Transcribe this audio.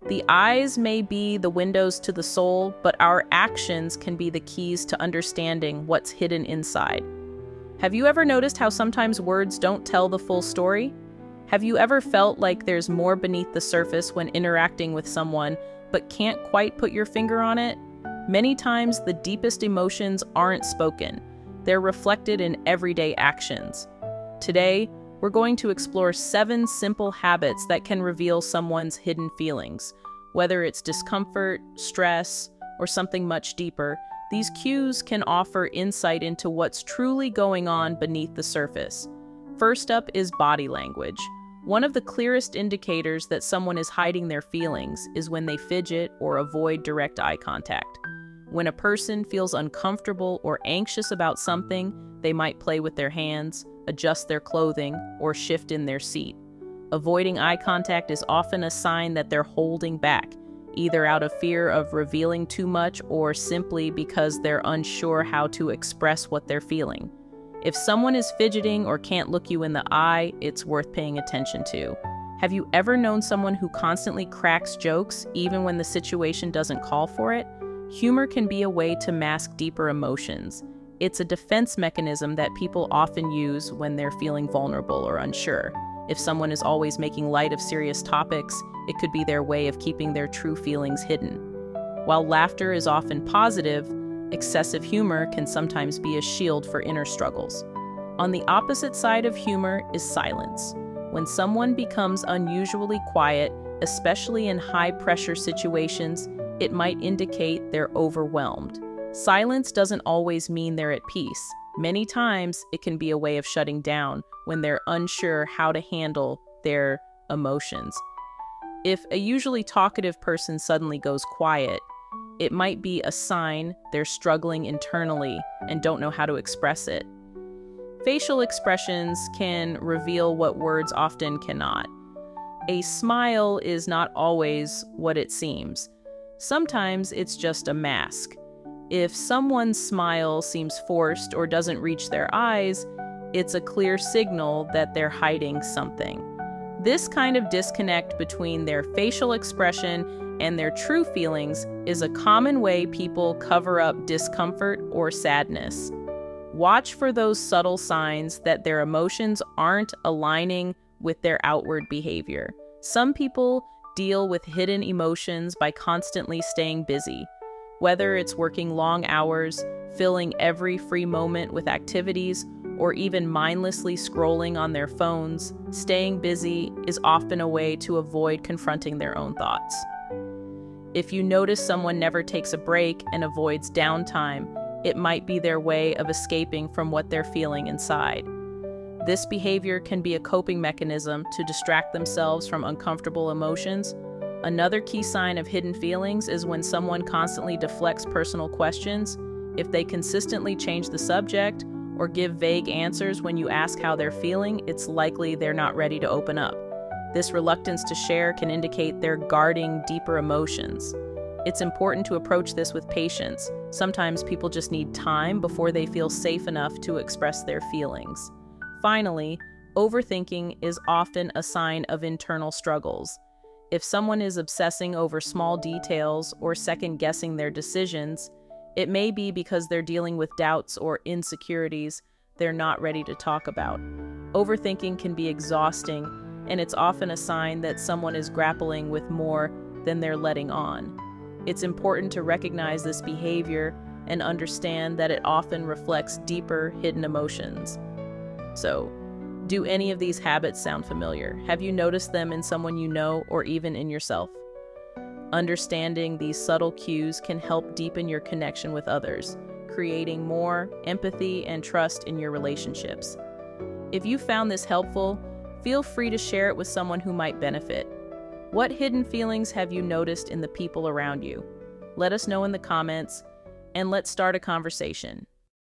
The eyes may be the windows to the soul, but our actions can be the keys to understanding what's hidden inside. Have you ever noticed how sometimes words don't tell the full story? Have you ever felt like there's more beneath the surface when interacting with someone, but can't quite put your finger on it? Many times, the deepest emotions aren't spoken. They're reflected in everyday actions. Today, we're going to explore 7 simple habits that can reveal someone's hidden feelings. Whether it's discomfort, stress, or something much deeper, these cues can offer insight into what's truly going on beneath the surface. First up is body language. One of the clearest indicators that someone is hiding their feelings is when they fidget or avoid direct eye contact. When a person feels uncomfortable or anxious about something, they might play with their hands, adjust their clothing, or shift in their seat. Avoiding eye contact is often a sign that they're holding back, either out of fear of revealing too much or simply because they're unsure how to express what they're feeling. If someone is fidgeting or can't look you in the eye, it's worth paying attention to. Have you ever known someone who constantly cracks jokes even when the situation doesn't call for it? Humor can be a way to mask deeper emotions. It's a defense mechanism that people often use when they're feeling vulnerable or unsure. If someone is always making light of serious topics, it could be their way of keeping their true feelings hidden. While laughter is often positive, excessive humor can sometimes be a shield for inner struggles. On the opposite side of humor is silence. When someone becomes unusually quiet, especially in high-pressure situations, it might indicate they're overwhelmed. Silence doesn't always mean they're at peace. Many times, it can be a way of shutting down when they're unsure how to handle their emotions. If a usually talkative person suddenly goes quiet, it might be a sign they're struggling internally and don't know how to express it. Facial expressions can reveal what words often cannot. A smile is not always what it seems. Sometimes it's just a mask. If someone's smile seems forced or doesn't reach their eyes, it's a clear signal that they're hiding something. This kind of disconnect between their facial expression and their true feelings is a common way people cover up discomfort or sadness. Watch for those subtle signs that their emotions aren't aligning with their outward behavior. Some people deal with hidden emotions by constantly staying busy. Whether it's working long hours, filling every free moment with activities, or even mindlessly scrolling on their phones, staying busy is often a way to avoid confronting their own thoughts. If you notice someone never takes a break and avoids downtime, it might be their way of escaping from what they're feeling inside. This behavior can be a coping mechanism to distract themselves from uncomfortable emotions. Another key sign of hidden feelings is when someone constantly deflects personal questions. If they consistently change the subject or give vague answers when you ask how they're feeling, it's likely they're not ready to open up. This reluctance to share can indicate they're guarding deeper emotions. It's important to approach this with patience. Sometimes people just need time before they feel safe enough to express their feelings. Finally, overthinking is often a sign of internal struggles. If someone is obsessing over small details or second-guessing their decisions, it may be because they're dealing with doubts or insecurities they're not ready to talk about. Overthinking can be exhausting, and it's often a sign that someone is grappling with more than they're letting on. It's important to recognize this behavior and understand that it often reflects deeper, hidden emotions. So, do any of these habits sound familiar? Have you noticed them in someone you know or even in yourself? Understanding these subtle cues can help deepen your connection with others, creating more empathy and trust in your relationships. If you found this helpful, feel free to share it with someone who might benefit. What hidden feelings have you noticed in the people around you? Let us know in the comments, and let's start a conversation.